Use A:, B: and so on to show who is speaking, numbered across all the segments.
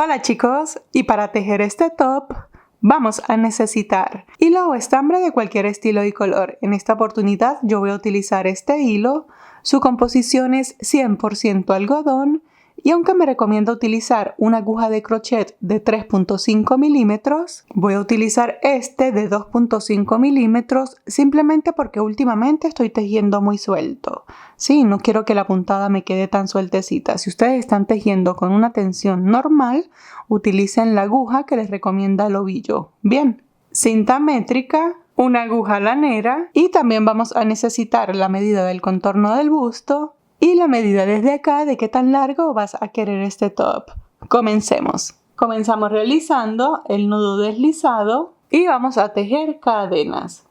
A: Hola chicos, y para tejer este top vamos a necesitar hilo o estambre de cualquier estilo y color. En esta oportunidad yo voy a utilizar este hilo, su composición es 100% algodón y aunque me recomienda utilizar una aguja de crochet de 3.5 milímetros, voy a utilizar este de 2.5 milímetros simplemente porque últimamente estoy tejiendo muy suelto. Sí, no quiero que la puntada me quede tan sueltecita. Si ustedes están tejiendo con una tensión normal, utilicen la aguja que les recomienda el ovillo. Bien, cinta métrica, una aguja lanera y también vamos a necesitar la medida del contorno del busto y la medida desde acá de qué tan largo vas a querer este top. Comencemos. Comenzamos realizando el nudo deslizado y vamos a tejer cadenas.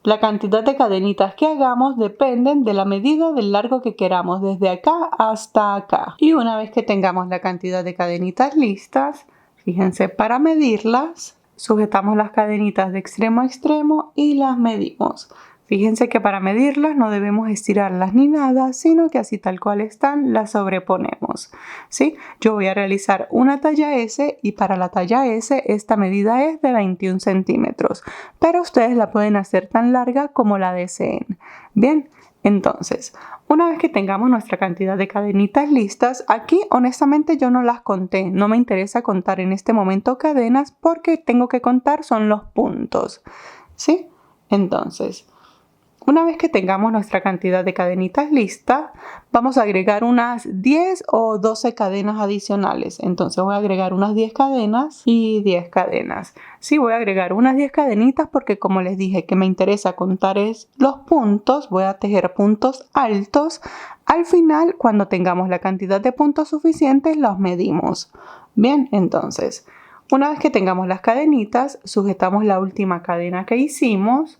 A: La cantidad de cadenitas que hagamos dependen de la medida del largo que queramos desde acá hasta acá. Y una vez que tengamos la cantidad de cadenitas listas, fíjense, para medirlas, sujetamos las cadenitas de extremo a extremo y las medimos. Fíjense que para medirlas no debemos estirarlas ni nada, sino que así tal cual están las sobreponemos. ¿Sí? Yo voy a realizar una talla S y para la talla S esta medida es de 21 centímetros, pero ustedes la pueden hacer tan larga como la deseen. Bien, entonces, una vez que tengamos nuestra cantidad de cadenitas listas, aquí honestamente yo no las conté, no me interesa contar en este momento cadenas porque tengo que contar son los puntos. ¿Sí? Entonces, una vez que tengamos nuestra cantidad de cadenitas lista, vamos a agregar unas 10 o 12 cadenas adicionales. Entonces voy a agregar unas 10 cadenas y 10 cadenas. Sí, voy a agregar unas 10 cadenitas porque como les dije que me interesa contar es los puntos, voy a tejer puntos altos. Al final, cuando tengamos la cantidad de puntos suficientes, los medimos. Bien, entonces, una vez que tengamos las cadenitas, sujetamos la última cadena que hicimos.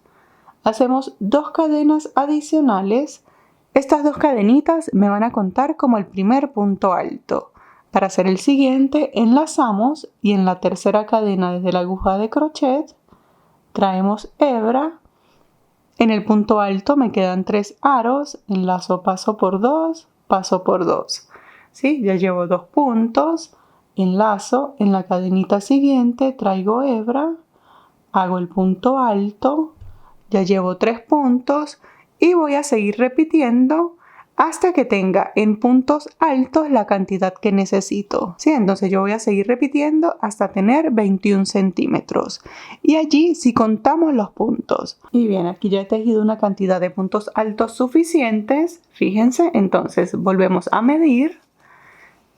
A: Hacemos 2 cadenas adicionales. Estas 2 cadenitas me van a contar como el primer punto alto. Para hacer el siguiente, enlazamos y en la tercera cadena desde la aguja de crochet traemos hebra. En el punto alto me quedan 3 aros, enlazo paso por 2, paso por 2. ¿Sí? Ya llevo 2 puntos, enlazo, en la cadenita siguiente traigo hebra, hago el punto alto. Ya llevo 3 puntos y voy a seguir repitiendo hasta que tenga en puntos altos la cantidad que necesito. ¿Sí? Entonces yo voy a seguir repitiendo hasta tener 21 centímetros. Y allí si contamos los puntos. Y bien, aquí ya he tejido una cantidad de puntos altos suficientes. Fíjense, entonces volvemos a medir.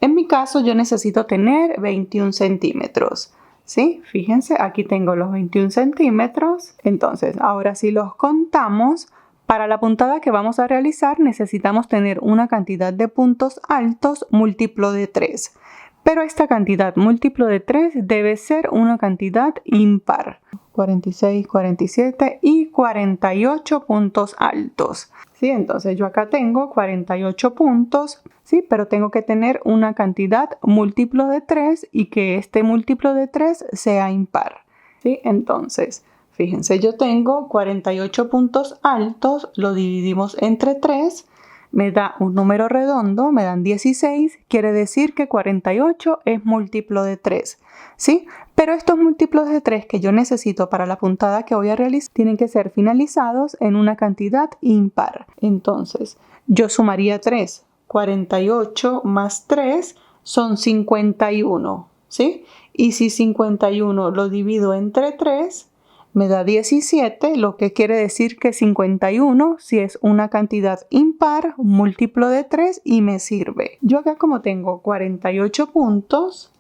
A: En mi caso yo necesito tener 21 centímetros. ¿Sí? Fíjense, aquí tengo los 21 centímetros. Entonces, ahora si los contamos, para la puntada que vamos a realizar necesitamos tener una cantidad de puntos altos múltiplo de 3. Pero esta cantidad múltiplo de 3 debe ser una cantidad impar. 46, 47 y 48 puntos altos. ¿Sí? Entonces yo acá tengo 48 puntos, ¿sí? Pero tengo que tener una cantidad múltiplo de 3 y que este múltiplo de 3 sea impar. ¿Sí? Entonces, fíjense, yo tengo 48 puntos altos, lo dividimos entre 3, me da un número redondo, me dan 16, quiere decir que 48 es múltiplo de 3. ¿Sí? Pero estos múltiplos de 3 que yo necesito para la puntada que voy a realizar tienen que ser finalizados en una cantidad impar. Entonces, yo sumaría 3. 48 más 3 son 51. ¿Sí? Y si 51 lo divido entre 3, me da 17, lo que quiere decir que 51 si es una cantidad impar, múltiplo de 3 y me sirve. Yo acá como tengo 48 puntos,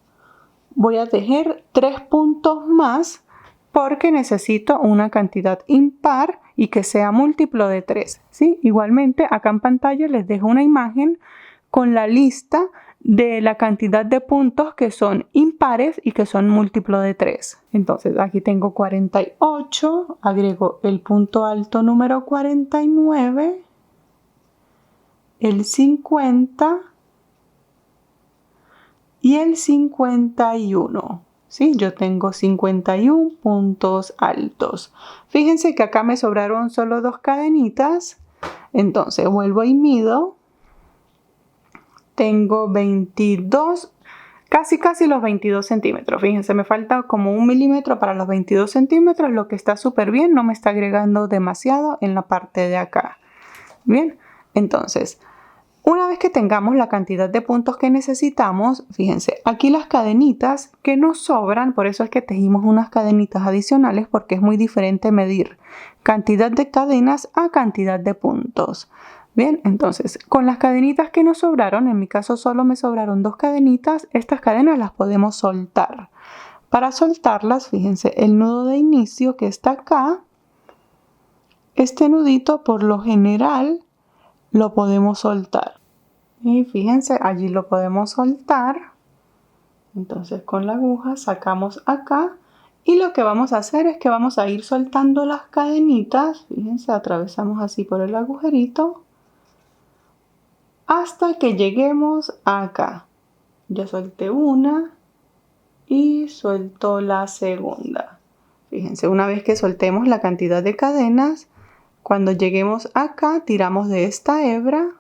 A: voy a tejer 3 puntos más porque necesito una cantidad impar y que sea múltiplo de 3. ¿Sí? Igualmente acá en pantalla les dejo una imagen con la lista de la cantidad de puntos que son impares y que son múltiplo de 3. Entonces aquí tengo 48, agrego el punto alto número 49, el 50 y el 51. ¿Sí? Yo tengo 51 puntos altos. Fíjense que acá me sobraron solo 2 cadenitas. Entonces vuelvo y mido. Tengo 22 casi los 22 centímetros. Fíjense, me falta como 1 milímetro para los 22 centímetros, lo que está súper bien, no me está agregando demasiado en la parte de acá. Bien, entonces, una vez que tengamos la cantidad de puntos que necesitamos, fíjense, aquí las cadenitas que nos sobran, por eso es que tejimos unas cadenitas adicionales, porque es muy diferente medir cantidad de cadenas a cantidad de puntos. Bien, entonces, con las cadenitas que nos sobraron, en mi caso solo me sobraron 2 cadenitas, estas cadenas las podemos soltar. Para soltarlas, fíjense, el nudo de inicio que está acá, este nudito por lo general lo podemos soltar. Y fíjense, allí lo podemos soltar. Entonces con la aguja sacamos acá. Y lo que vamos a hacer es que vamos a ir soltando las cadenitas. Fíjense, atravesamos así por el agujerito. Hasta que lleguemos acá. Ya solté una. Y suelto la segunda. Fíjense, una vez que soltemos la cantidad de cadenas, cuando lleguemos acá, tiramos de esta hebra.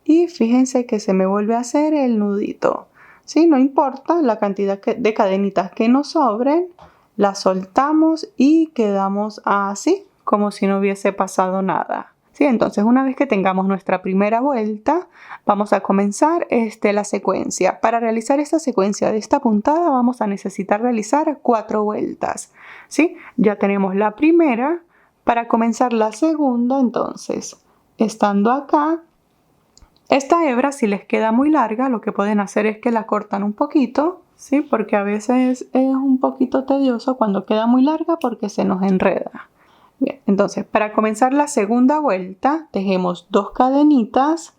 A: Y fíjense que se me vuelve a hacer el nudito. ¿Sí? No importa la cantidad de cadenitas que nos sobren, las soltamos y quedamos así, como si no hubiese pasado nada. ¿Sí? Entonces, una vez que tengamos nuestra primera vuelta, vamos a comenzar la secuencia. Para realizar esta secuencia de esta puntada vamos a necesitar realizar 4 vueltas. ¿Sí? Ya tenemos la primera. Para comenzar la segunda, entonces, estando acá, esta hebra, si les queda muy larga, lo que pueden hacer es que la cortan un poquito, ¿sí? Porque a veces es un poquito tedioso cuando queda muy larga porque se nos enreda. Bien, entonces, para comenzar la segunda vuelta, tejemos 2 cadenitas,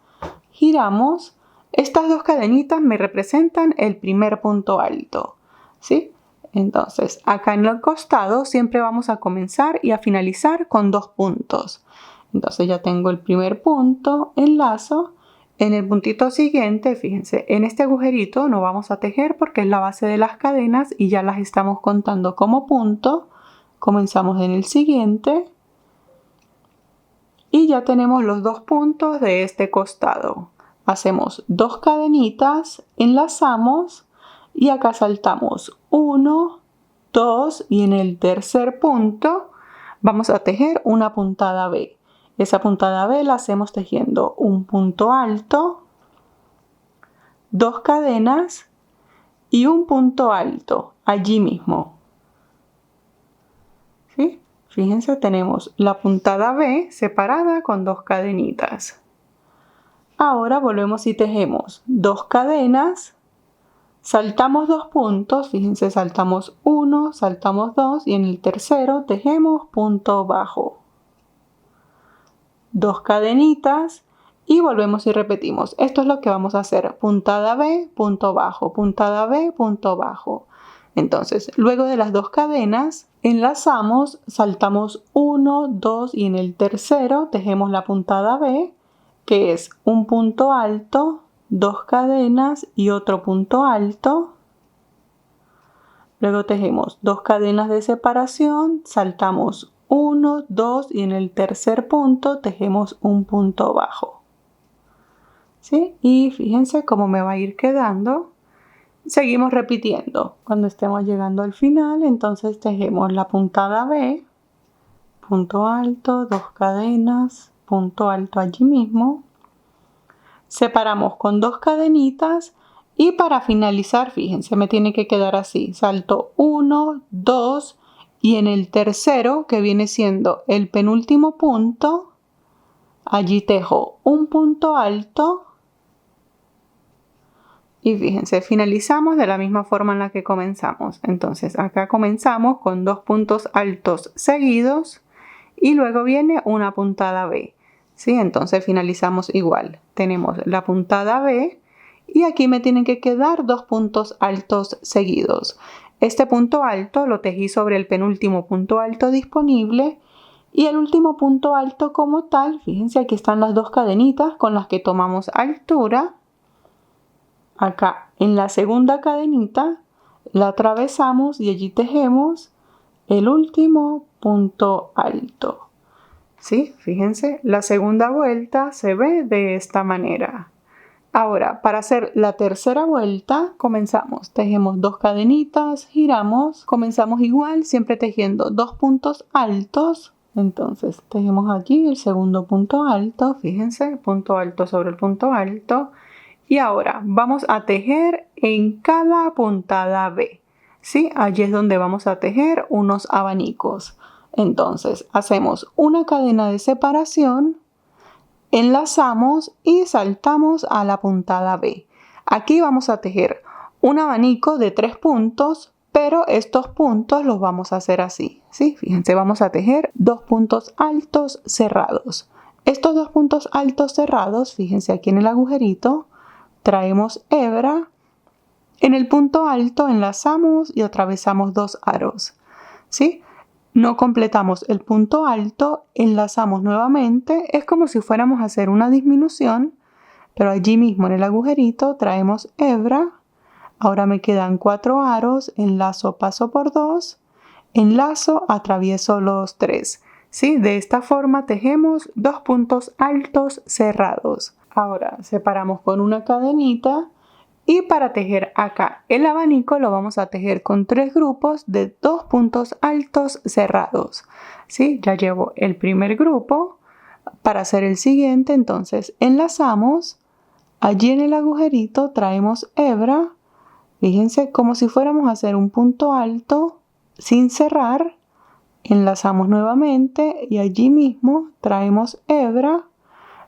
A: giramos. Estas 2 cadenitas me representan el primer punto alto, ¿sí? Entonces, acá en el costado siempre vamos a comenzar y a finalizar con 2 puntos. Entonces ya tengo el primer punto, enlazo. En el puntito siguiente, fíjense, en este agujerito no vamos a tejer porque es la base de las cadenas y ya las estamos contando como punto. Comenzamos en el siguiente y ya tenemos los 2 puntos de este costado. Hacemos 2 cadenitas, enlazamos y acá saltamos 1, 2 y en el tercer punto vamos a tejer una puntada B. Esa puntada B la hacemos tejiendo un punto alto, 2 cadenas y un punto alto allí mismo. ¿Sí? Fíjense, tenemos la puntada B separada con 2 cadenitas. Ahora volvemos y tejemos 2 cadenas, saltamos 2 puntos, fíjense, saltamos 1, saltamos 2 y en el tercero tejemos punto bajo. 2 cadenitas y volvemos y repetimos. Esto es lo que vamos a hacer. Puntada B, punto bajo, puntada B, punto bajo. Entonces, luego de las 2 cadenas, enlazamos, saltamos 1, 2 y en el tercero tejemos la puntada B, que es un punto alto, 2 cadenas y otro punto alto. Luego tejemos 2 cadenas de separación, saltamos 1, 2 y en el tercer punto tejemos un punto bajo. ¿Sí? Y fíjense cómo me va a ir quedando. Seguimos repitiendo. Cuando estemos llegando al final, entonces tejemos la puntada B, punto alto, 2 cadenas, punto alto allí mismo. Separamos con 2 cadenitas y para finalizar, fíjense, me tiene que quedar así. Salto 1, 2 y en el tercero, que viene siendo el penúltimo punto, allí tejo un punto alto. Y fíjense, finalizamos de la misma forma en la que comenzamos. Entonces acá comenzamos con 2 puntos altos seguidos y luego viene una puntada B. ¿Sí? Entonces finalizamos igual. Tenemos la puntada B y aquí me tienen que quedar 2 puntos altos seguidos. Este punto alto lo tejí sobre el penúltimo punto alto disponible y el último punto alto como tal, fíjense, aquí están las 2 cadenitas con las que tomamos altura. Acá en la segunda cadenita la atravesamos y allí tejemos el último punto alto. ¿Sí? Fíjense, la segunda vuelta se ve de esta manera. Ahora, para hacer la tercera vuelta, comenzamos. Tejemos 2 cadenitas, giramos. Comenzamos igual, siempre tejiendo 2 puntos altos. Entonces, tejemos aquí el segundo punto alto. Fíjense, punto alto sobre el punto alto. Y ahora vamos a tejer en cada puntada B. ¿Sí? Allí es donde vamos a tejer unos abanicos. Entonces, hacemos una cadena de separación. Enlazamos y saltamos a la puntada B. Aquí vamos a tejer un abanico de 3 puntos, pero estos puntos los vamos a hacer así, ¿sí? Fíjense, vamos a tejer 2 puntos altos cerrados. Estos 2 puntos altos cerrados, fíjense aquí en el agujerito, traemos hebra. En el punto alto enlazamos y atravesamos 2 aros, ¿sí? No completamos el punto alto, enlazamos nuevamente, es como si fuéramos a hacer una disminución, pero allí mismo en el agujerito traemos hebra. Ahora me quedan 4 aros, enlazo, paso por 2, enlazo, atravieso los 3. ¿Sí? De esta forma tejemos 2 puntos altos cerrados. Ahora separamos con una cadenita. Y para tejer acá el abanico lo vamos a tejer con 3 grupos de 2 puntos altos cerrados. ¿Sí? Ya llevo el primer grupo. Para hacer el siguiente, entonces enlazamos. Allí en el agujerito traemos hebra. Fíjense, como si fuéramos a hacer un punto alto sin cerrar. Enlazamos nuevamente y allí mismo traemos hebra.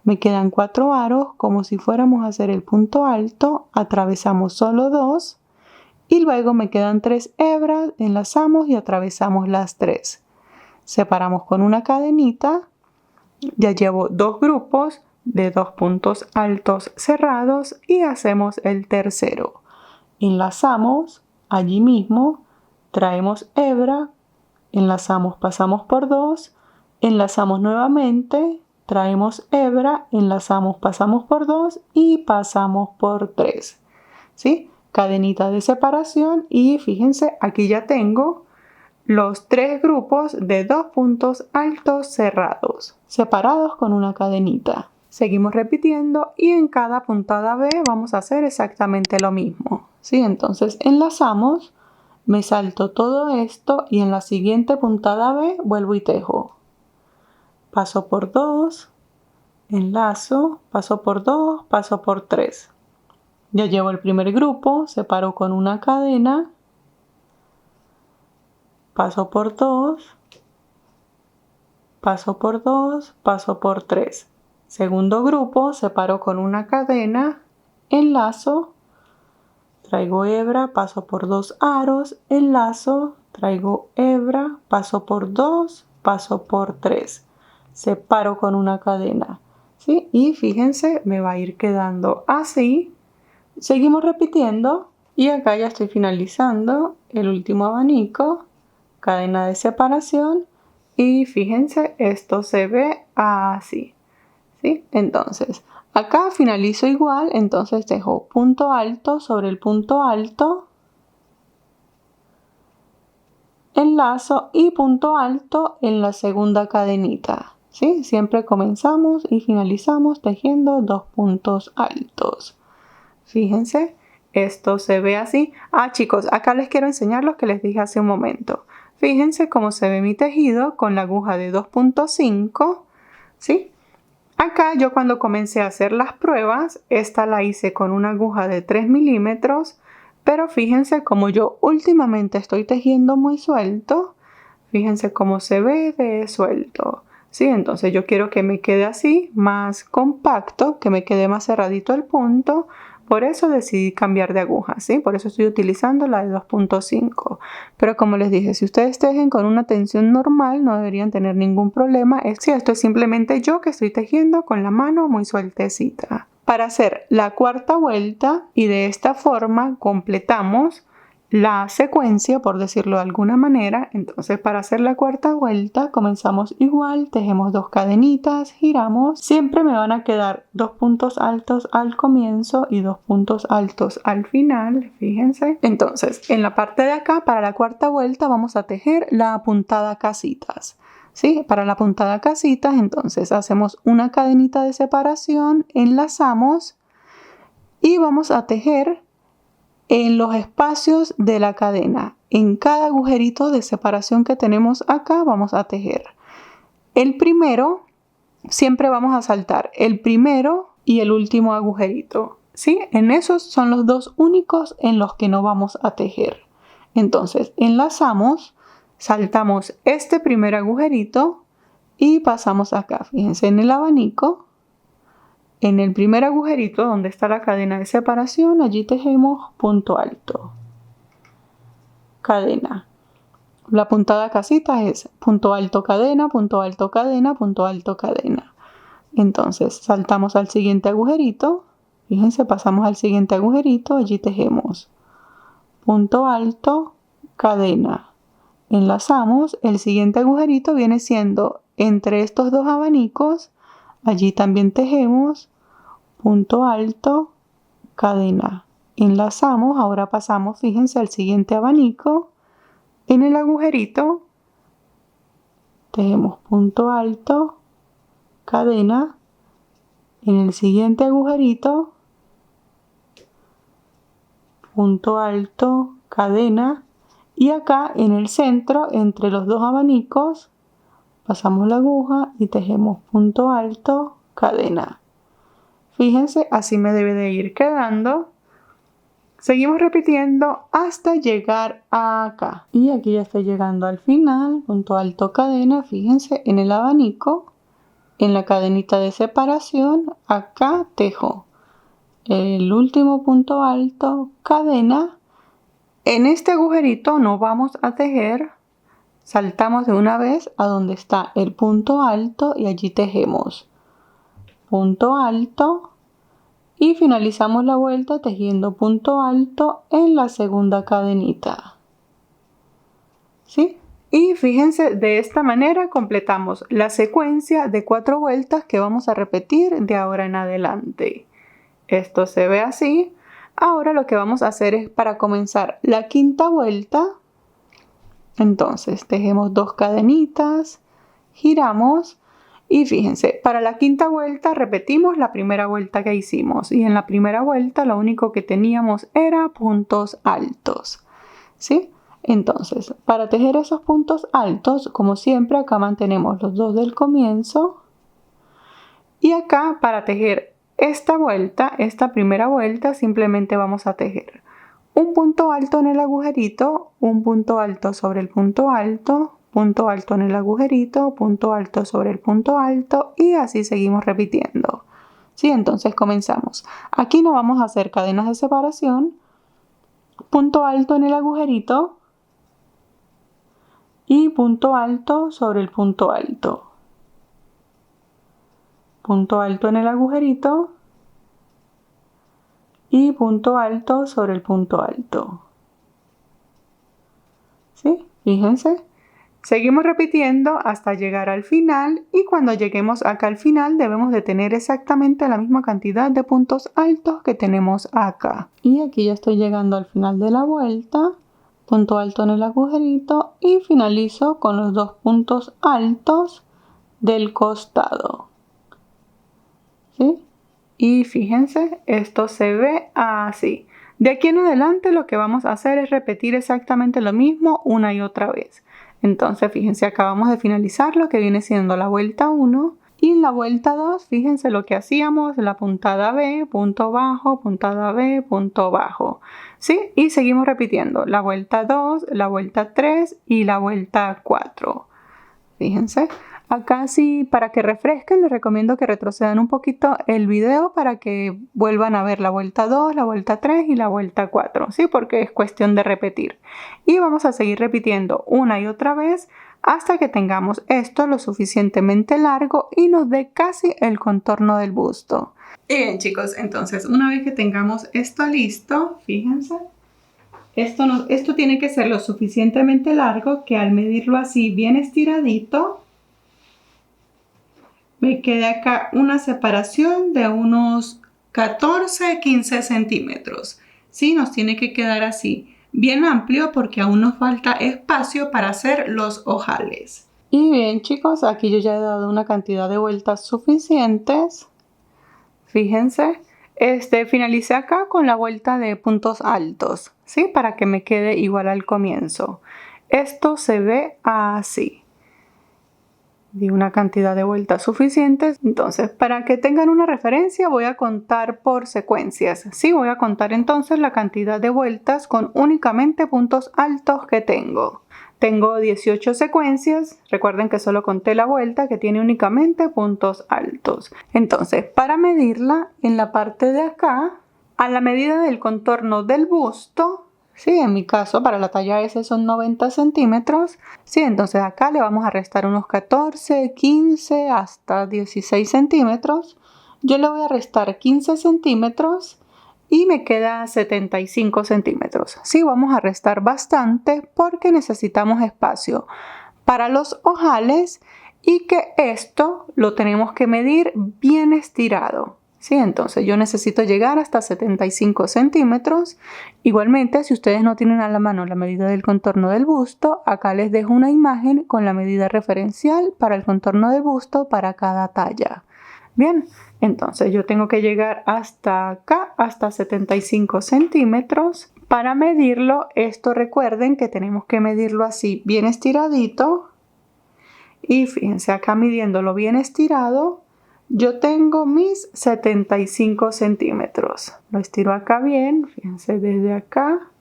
A: Me quedan 4 aros, como si fuéramos a hacer el punto alto, atravesamos solo 2 y luego me quedan 3 hebras, enlazamos y atravesamos las 3. Separamos con una cadenita, ya llevo 2 grupos de 2 puntos altos cerrados y hacemos el tercero. Enlazamos, allí mismo, traemos hebra, enlazamos, pasamos por 2, enlazamos nuevamente, traemos hebra, enlazamos, pasamos por 2 y pasamos por 3. ¿Sí? Cadenita de separación y fíjense, aquí ya tengo los 3 grupos de 2 puntos altos cerrados, separados con una cadenita. Seguimos repitiendo y en cada puntada B vamos a hacer exactamente lo mismo. ¿Sí? Entonces enlazamos, me salto todo esto y en la siguiente puntada B vuelvo y tejo. Paso por 2, enlazo, paso por 2, paso por 3. Ya llevo el primer grupo, separo con una cadena, paso por 2, paso por 2, paso por 3. Segundo grupo, separo con una cadena, enlazo, traigo hebra, paso por 2 aros, enlazo, traigo hebra, paso por 2, paso por 3. Separo con una cadena, ¿sí? Y fíjense, me va a ir quedando así. Seguimos repitiendo y acá ya estoy finalizando el último abanico, cadena de separación y fíjense, esto se ve así, ¿sí? Entonces, acá finalizo igual, entonces dejo punto alto sobre el punto alto, enlazo y punto alto en la segunda cadenita. ¿Sí? Siempre comenzamos y finalizamos tejiendo 2 puntos altos. Fíjense, esto se ve así. Chicos, acá les quiero enseñar lo que les dije hace un momento. Fíjense cómo se ve mi tejido con la aguja de 2.5, ¿sí? Acá yo cuando comencé a hacer las pruebas, esta la hice con una aguja de 3 milímetros, pero fíjense como yo últimamente estoy tejiendo muy suelto, fíjense cómo se ve de suelto. ¿Sí? Entonces yo quiero que me quede así, más compacto, que me quede más cerradito el punto. Por eso decidí cambiar de aguja, ¿sí? Por eso estoy utilizando la de 2.5. Pero como les dije, si ustedes tejen con una tensión normal, no deberían tener ningún problema. Esto es simplemente yo que estoy tejiendo con la mano muy sueltecita. Para hacer la cuarta vuelta y de esta forma completamos la secuencia, por decirlo de alguna manera. Entonces para hacer la cuarta vuelta comenzamos igual, tejemos 2 cadenitas, giramos, siempre me van a quedar 2 puntos altos al comienzo y 2 puntos altos al final, fíjense. Entonces en la parte de acá para la cuarta vuelta vamos a tejer la puntada casitas, ¿sí? Para la puntada casitas entonces hacemos una cadenita de separación, enlazamos y vamos a tejer en los espacios de la cadena. En cada agujerito de separación que tenemos acá vamos a tejer. El primero, siempre vamos a saltar el primero y el último agujerito, ¿sí? En esos son los dos únicos en los que no vamos a tejer. Entonces, enlazamos, saltamos este primer agujerito y pasamos acá. Fíjense en el abanico. En el primer agujerito donde está la cadena de separación, allí tejemos punto alto, cadena. La puntada casita es punto alto, cadena, punto alto, cadena, punto alto, cadena. Entonces saltamos al siguiente agujerito, fíjense, pasamos al siguiente agujerito, allí tejemos punto alto, cadena. Enlazamos, el siguiente agujerito viene siendo entre estos dos abanicos, allí también tejemos punto alto, cadena. Enlazamos, ahora pasamos, fíjense, al siguiente abanico. En el agujerito tejemos punto alto, cadena. En el siguiente agujerito, punto alto, cadena. Y acá en el centro, entre los dos abanicos, pasamos la aguja y tejemos punto alto, cadena. Fíjense, así me debe de ir quedando. Seguimos repitiendo hasta llegar acá. Y aquí ya estoy llegando al final, punto alto, cadena. Fíjense en el abanico, en la cadenita de separación, acá tejo el último punto alto, cadena. En este agujerito no vamos a tejer. Saltamos de una vez a donde está el punto alto y allí tejemos punto alto y finalizamos la vuelta tejiendo punto alto en la segunda cadenita. ¿Sí? Y fíjense, de esta manera completamos la secuencia de 4 vueltas que vamos a repetir de ahora en adelante. Esto se ve así. Ahora lo que vamos a hacer es, para comenzar la quinta vuelta, entonces tejemos 2 cadenitas, giramos. Y fíjense, para la quinta vuelta repetimos la primera vuelta que hicimos. Y en la primera vuelta lo único que teníamos era puntos altos, ¿sí? Entonces, para tejer esos puntos altos, como siempre, acá mantenemos los 2 del comienzo. Y acá, para tejer esta vuelta, esta primera vuelta, simplemente vamos a tejer un punto alto en el agujerito, un punto alto sobre el punto alto en el agujerito, punto alto sobre el punto alto y así seguimos repitiendo. ¿Sí? Entonces comenzamos. Aquí no vamos a hacer cadenas de separación. Punto alto en el agujerito y punto alto sobre el punto alto. Punto alto en el agujerito y punto alto sobre el punto alto. ¿Sí? Fíjense. Seguimos repitiendo hasta llegar al final y cuando lleguemos acá al final debemos de tener exactamente la misma cantidad de puntos altos que tenemos acá. Y aquí ya estoy llegando al final de la vuelta, punto alto en el agujerito y finalizo con los 2 puntos altos del costado. ¿Sí? Y fíjense, esto se ve así. De aquí en adelante lo que vamos a hacer es repetir exactamente lo mismo una y otra vez. Entonces, fíjense, acabamos de finalizar lo que viene siendo la vuelta 1 y en la vuelta 2, fíjense lo que hacíamos, la puntada B, punto bajo, puntada B, punto bajo, ¿sí? Y seguimos repitiendo la vuelta 2, la vuelta 3 y la vuelta 4. Fíjense, acá sí, para que refresquen, les recomiendo que retrocedan un poquito el video para que vuelvan a ver la vuelta 2, la vuelta 3 y la vuelta 4, ¿sí? Porque es cuestión de repetir. Y vamos a seguir repitiendo una y otra vez hasta que tengamos esto lo suficientemente largo y nos dé casi el contorno del busto. Y bien, chicos, entonces una vez que tengamos esto listo, fíjense, esto tiene que ser lo suficientemente largo que al medirlo así bien estiradito, me quede acá una separación de unos 14-15 centímetros. ¿Sí? Nos tiene que quedar así, bien amplio porque aún nos falta espacio para hacer los ojales. Y bien, chicos, aquí yo ya he dado una cantidad de vueltas suficientes. Fíjense, Finalicé acá con la vuelta de puntos altos, ¿sí? Para que me quede igual al comienzo. Esto se ve así. Di una cantidad de vueltas suficientes. Entonces, para que tengan una referencia, voy a contar por secuencias. Sí, voy a contar entonces la cantidad de vueltas con únicamente puntos altos que tengo. Tengo 18 secuencias. Recuerden que solo conté la vuelta que tiene únicamente puntos altos. Entonces, para medirla, en la parte de acá, a la medida del contorno del busto, sí, en mi caso para la talla S son 90 centímetros. Sí, entonces acá le vamos a restar unos 14, 15 hasta 16 centímetros. Yo le voy a restar 15 centímetros y me queda 75 centímetros. Sí, vamos a restar bastante porque necesitamos espacio para los ojales y que esto lo tenemos que medir bien estirado. Sí, entonces yo necesito llegar hasta 75 centímetros. Igualmente, si ustedes no tienen a la mano la medida del contorno del busto, acá les dejo una imagen con la medida referencial para el contorno del busto para cada talla. Bien, entonces yo tengo que llegar hasta acá, hasta 75 centímetros. Para medirlo, esto recuerden que tenemos que medirlo así, bien estiradito. Y fíjense, acá midiéndolo bien estirado, yo tengo mis 75 centímetros. Lo estiro acá bien, fíjense, desde acá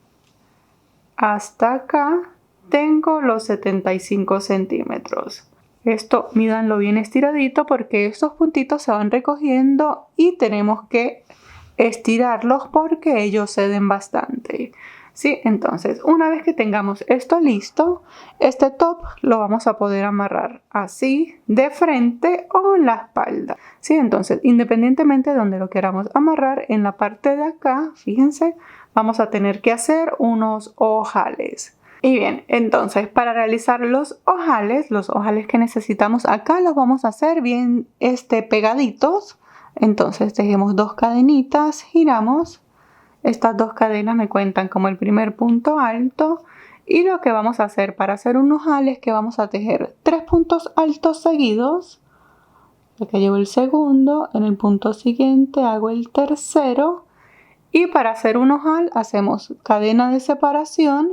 A: hasta acá tengo los 75 centímetros. Esto mídanlo bien estiradito porque estos puntitos se van recogiendo y tenemos que estirarlos porque ellos ceden bastante. Sí, entonces una vez que tengamos esto listo, este top lo vamos a poder amarrar así de frente o en la espalda. Sí, entonces independientemente de donde lo queramos amarrar, en la parte de acá, fíjense, vamos a tener que hacer unos ojales. Y bien, entonces para realizar los ojales que necesitamos acá los vamos a hacer bien pegaditos. Entonces tejemos dos cadenitas, giramos. Estas dos cadenas me cuentan como el primer punto alto. Y lo que vamos a hacer para hacer un ojal es que vamos a tejer 3 puntos altos seguidos. Acá llevo el segundo, en el punto siguiente hago el tercero. Y para hacer un ojal hacemos cadena de separación.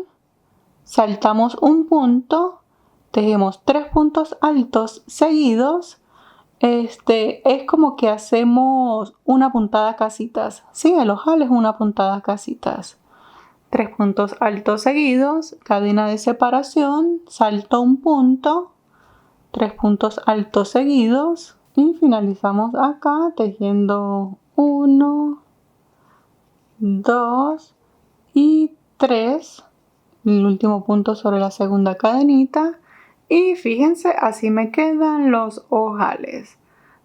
A: Saltamos un punto, tejemos 3 puntos altos seguidos. Es como que hacemos una puntada casitas. Sí, el ojal es una puntada casitas. 3 puntos altos seguidos, cadena de separación, salto un punto, 3 puntos altos seguidos y finalizamos acá tejiendo 1, 2 y 3. El último punto sobre la segunda cadenita y fíjense, así me quedan los ojales.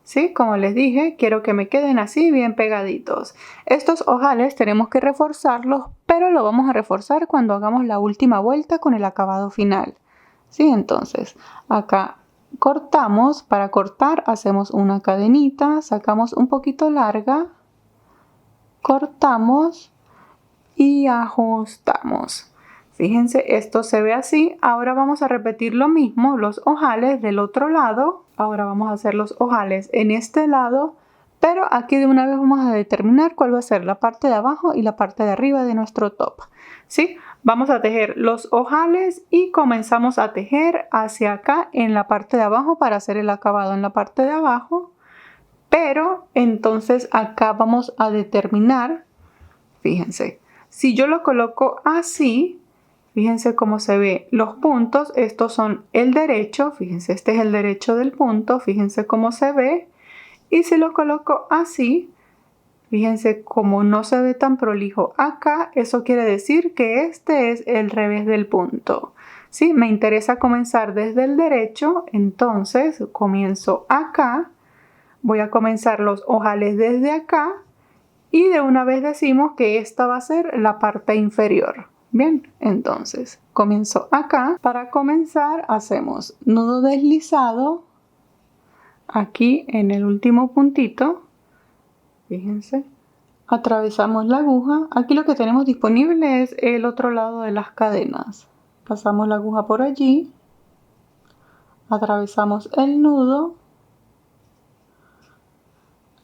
A: Sí, como les dije, quiero que me queden así bien pegaditos. Estos ojales tenemos que reforzarlos, pero lo vamos a reforzar cuando hagamos la última vuelta con el acabado final. Sí, entonces acá cortamos. Para cortar hacemos una cadenita, sacamos un poquito larga, cortamos y ajustamos. Fíjense, esto se ve así. Ahora vamos a repetir lo mismo, los ojales del otro lado. Ahora vamos a hacer los ojales en este lado, pero aquí de una vez vamos a determinar cuál va a ser la parte de abajo y la parte de arriba de nuestro top. ¿Sí? Vamos a tejer los ojales y comenzamos a tejer hacia acá en la parte de abajo para hacer el acabado en la parte de abajo. Pero entonces acá vamos a determinar, fíjense, si yo lo coloco así, fíjense cómo se ve los puntos. Estos son el derecho. Fíjense, este es el derecho del punto. Fíjense cómo se ve. Y si lo coloco así, fíjense cómo no se ve tan prolijo acá. Eso quiere decir que este es el revés del punto. ¿Sí? Me interesa comenzar desde el derecho. Entonces comienzo acá. Voy a comenzar los ojales desde acá. Y de una vez decimos que esta va a ser la parte inferior. Bien, entonces comienzo acá. Para comenzar hacemos nudo deslizado aquí en el último puntito. Fíjense, atravesamos la aguja. Aquí lo que tenemos disponible es el otro lado de las cadenas. Pasamos la aguja por allí, atravesamos el nudo,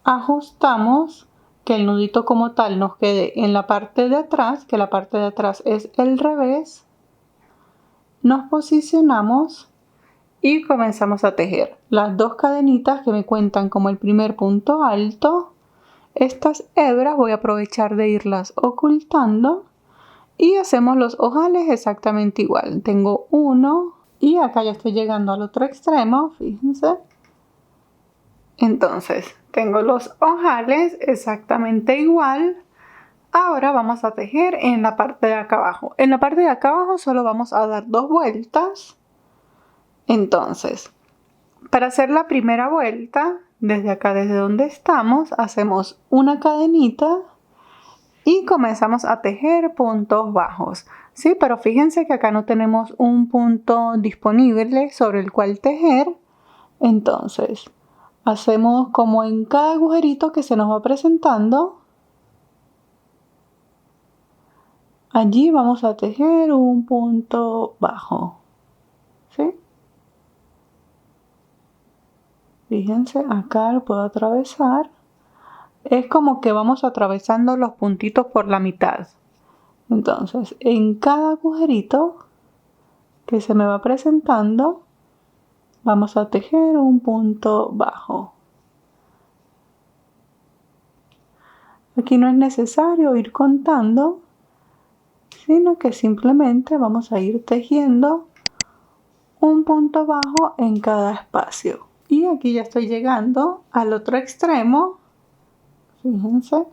A: ajustamos que el nudito como tal nos quede en la parte de atrás, que la parte de atrás es el revés, nos posicionamos y comenzamos a tejer las 2 cadenitas que me cuentan como el primer punto alto. Estas hebras voy a aprovechar de irlas ocultando y hacemos los ojales exactamente igual. Tengo uno y acá ya estoy llegando al otro extremo, fíjense. Entonces tengo los ojales exactamente igual. Ahora vamos a tejer en la parte de acá abajo. En la parte de acá abajo solo vamos a dar 2 vueltas. Entonces, para hacer la primera vuelta, desde acá, desde donde estamos, hacemos una cadenita y comenzamos a tejer puntos bajos. Sí, pero fíjense que acá no tenemos un punto disponible sobre el cual tejer. Entonces, hacemos como en cada agujerito que se nos va presentando. Allí vamos a tejer un punto bajo. ¿Sí? Fíjense, acá lo puedo atravesar. Es como que vamos atravesando los puntitos por la mitad. Entonces, en cada agujerito que se me va presentando, vamos a tejer un punto bajo. Aquí no es necesario ir contando, sino que simplemente vamos a ir tejiendo un punto bajo en cada espacio. Y aquí ya estoy llegando al otro extremo. Fíjense.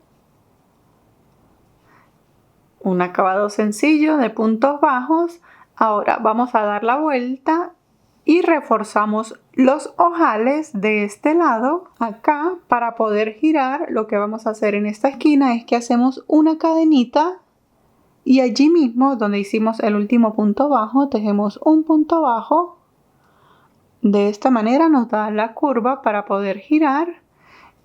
A: Un acabado sencillo de puntos bajos. Ahora vamos a dar la vuelta y reforzamos los ojales de este lado. Acá, para poder girar, lo que vamos a hacer en esta esquina es que hacemos una cadenita y allí mismo donde hicimos el último punto bajo, tejemos un punto bajo. De esta manera nos da la curva para poder girar.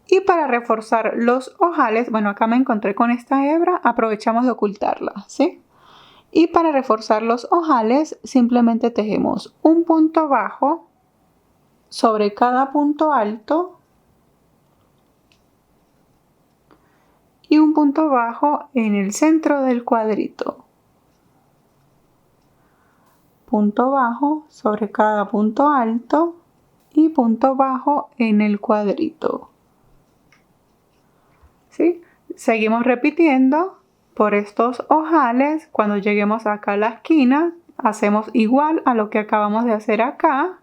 A: Y para reforzar los ojales, bueno, acá me encontré con esta hebra, aprovechamos de ocultarla, ¿sí? Y para reforzar los ojales, simplemente tejemos un punto bajo sobre cada punto alto y un punto bajo en el centro del cuadrito. Punto bajo sobre cada punto alto y punto bajo en el cuadrito. ¿Sí? Seguimos repitiendo por estos ojales. Cuando lleguemos acá a la esquina, hacemos igual a lo que acabamos de hacer acá.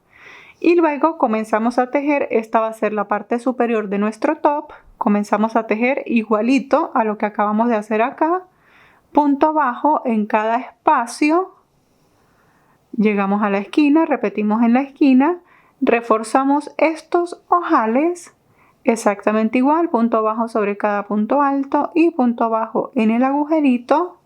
A: Y luego comenzamos a tejer. Esta va a ser la parte superior de nuestro top. Comenzamos a tejer igualito a lo que acabamos de hacer acá. Punto bajo en cada espacio. Llegamos a la esquina, repetimos en la esquina. Reforzamos estos ojales. Exactamente igual, punto bajo sobre cada punto alto y punto bajo en el agujerito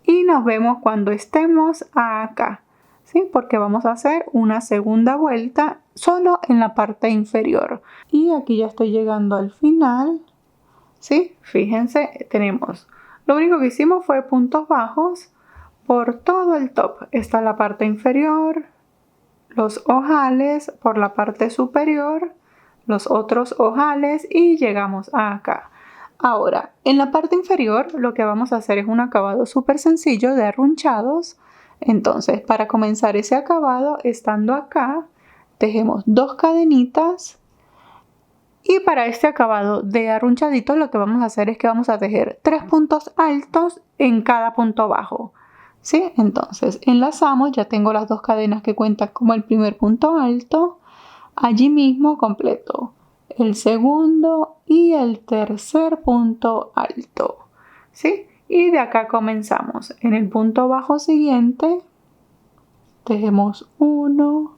A: y nos vemos cuando estemos acá, ¿sí? Porque vamos a hacer una segunda vuelta solo en la parte inferior y aquí ya estoy llegando al final, ¿sí? Fíjense, tenemos, lo único que hicimos fue puntos bajos por todo el top. Está la parte inferior, los ojales por la parte superior, los otros ojales y llegamos acá. Ahora, en la parte inferior lo que vamos a hacer es un acabado súper sencillo de arrunchados. Entonces, para comenzar ese acabado, estando acá, tejemos 2 cadenitas. Y para este acabado de arrunchadito lo que vamos a hacer es que vamos a tejer 3 puntos altos en cada punto bajo. ¿Sí? Entonces, enlazamos, ya tengo las 2 cadenas que cuentan como el primer punto alto. Allí mismo completo el segundo y el tercer punto alto, ¿sí? Y de acá comenzamos. En el punto bajo siguiente tejemos 1,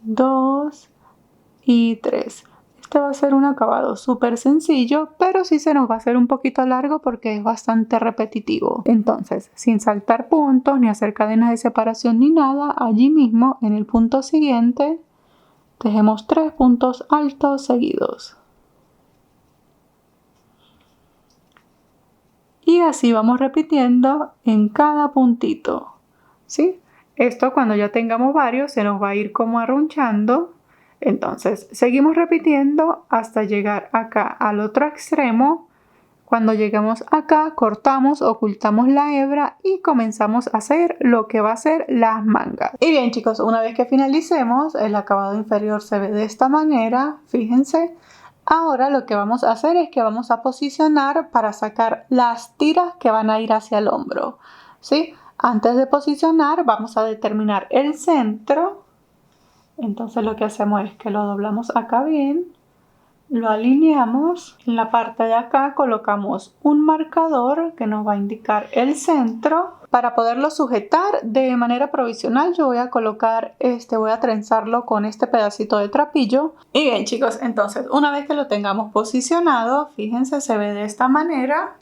A: 2 y 3. Este va a ser un acabado súper sencillo, pero sí se nos va a hacer un poquito largo porque es bastante repetitivo. Entonces, sin saltar puntos ni hacer cadenas de separación ni nada, allí mismo en el punto siguiente tejemos 3 puntos altos seguidos. Y así vamos repitiendo en cada puntito, ¿sí? Esto cuando ya tengamos varios se nos va a ir como arrunchando. Entonces seguimos repitiendo hasta llegar acá al otro extremo. Cuando lleguemos acá, cortamos, ocultamos la hebra y comenzamos a hacer lo que va a ser las mangas. Y bien chicos, una vez que finalicemos, el acabado inferior se ve de esta manera, fíjense. Ahora lo que vamos a hacer es que vamos a posicionar para sacar las tiras que van a ir hacia el hombro, ¿sí? Antes de posicionar vamos a determinar el centro. Entonces lo que hacemos es que lo doblamos acá bien. Lo alineamos, en la parte de acá colocamos un marcador que nos va a indicar el centro. Para poderlo sujetar de manera provisional yo voy a colocar voy a trenzarlo con este pedacito de trapillo. Y bien chicos, entonces una vez que lo tengamos posicionado, fíjense, se ve de esta manera.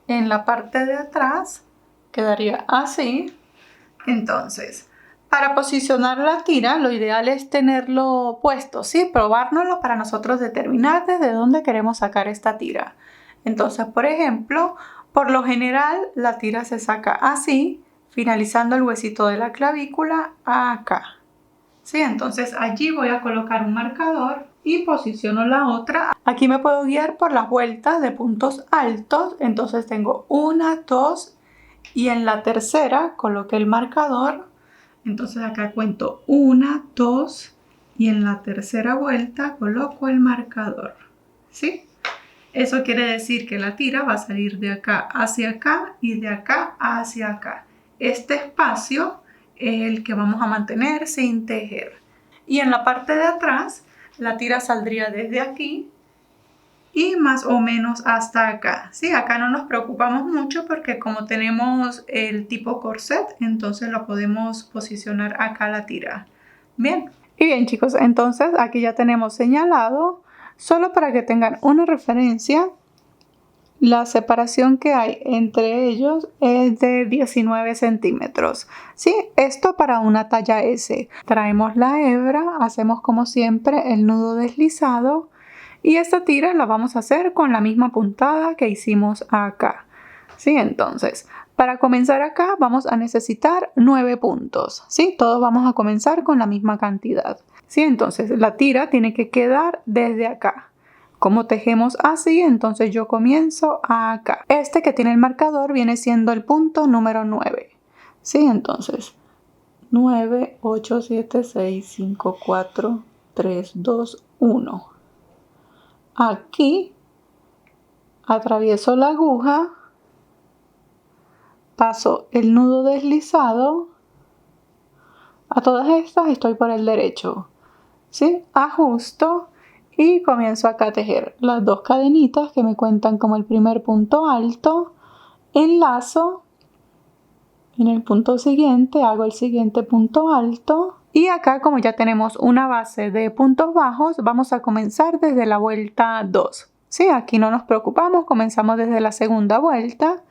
A: En la parte de atrás quedaría así. Entonces, para posicionar la tira, lo ideal es tenerlo puesto, ¿sí? Probárnoslo para nosotros determinar desde dónde queremos sacar esta tira. Entonces, por ejemplo, por lo general la tira se saca así, finalizando el huesito de la clavícula acá. ¿Sí? Entonces allí voy a colocar un marcador y posiciono la otra. Aquí me puedo guiar por las vueltas de puntos altos. Entonces tengo 1, 2 y en la tercera coloqué el marcador. Entonces acá cuento 1, 2 y en la tercera vuelta coloco el marcador, ¿sí? Eso quiere decir que la tira va a salir de acá hacia acá y de acá hacia acá. Este espacio es el que vamos a mantener sin tejer. Y en la parte de atrás la tira saldría desde aquí y más o menos hasta acá, ¿sí? Acá no nos preocupamos mucho porque como tenemos el tipo corset, entonces lo podemos posicionar acá la tira. Bien. Y bien chicos, entonces aquí ya tenemos señalado, solo para que tengan una referencia, la separación que hay entre ellos es de 19 centímetros. ¿Sí? Esto para una talla S. Traemos la hebra, hacemos como siempre el nudo deslizado. Y esta tira la vamos a hacer con la misma puntada que hicimos acá. ¿Sí? Entonces, para comenzar acá vamos a necesitar 9 puntos. ¿Sí? Todos vamos a comenzar con la misma cantidad. ¿Sí? Entonces, la tira tiene que quedar desde acá. Como tejemos así, entonces yo comienzo acá. Este que tiene el marcador viene siendo el punto número 9. ¿Sí? Entonces, 9, 8, 7, 6, 5, 4, 3, 2, 1. Aquí atravieso la aguja, paso el nudo deslizado, a todas estas estoy por el derecho, ¿sí? Ajusto y comienzo acá a tejer las 2 cadenitas que me cuentan como el primer punto alto, enlazo, en el punto siguiente hago el siguiente punto alto y acá como ya tenemos una base de puntos bajos vamos a comenzar desde la vuelta 2. ¿Sí? Aquí no nos preocupamos, comenzamos desde la segunda vuelta.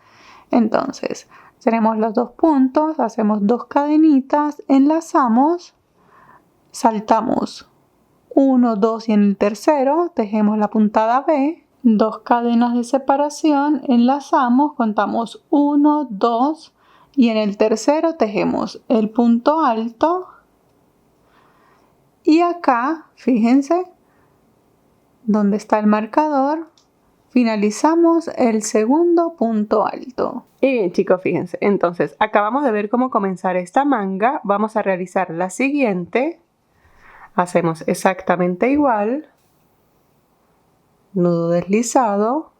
A: Entonces tenemos los 2 puntos, hacemos 2 cadenitas, enlazamos, saltamos 1, 2 y en el tercero tejemos la puntada B, 2 cadenas de separación, enlazamos, contamos 1, 2 y en el tercero tejemos el punto alto y acá, fíjense, donde está el marcador, finalizamos el segundo punto alto. Y bien chicos, fíjense, entonces acabamos de ver cómo comenzar esta manga. Vamos a realizar la siguiente. Hacemos exactamente igual. Nudo deslizado.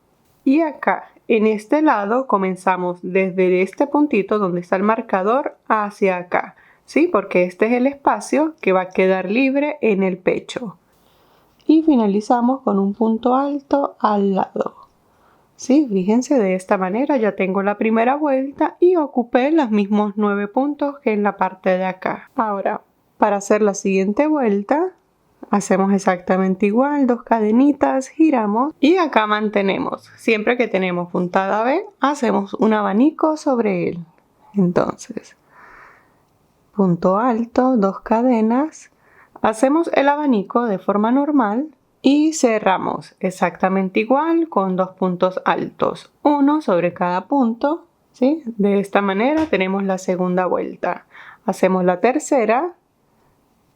A: Y acá, en este lado, comenzamos desde este puntito donde está el marcador hacia acá. ¿Sí? Porque este es el espacio que va a quedar libre en el pecho. Y finalizamos con un punto alto al lado. ¿Sí? Fíjense, de esta manera ya tengo la primera vuelta y ocupé los mismos 9 puntos que en la parte de acá. Ahora, para hacer la siguiente vuelta, hacemos exactamente igual, 2 cadenitas, giramos y acá mantenemos. Siempre que tenemos puntada B, hacemos un abanico sobre él. Entonces, punto alto, 2 cadenas, hacemos el abanico de forma normal y cerramos exactamente igual con 2 puntos altos, uno sobre cada punto, ¿sí? De esta manera tenemos la segunda vuelta. Hacemos la tercera,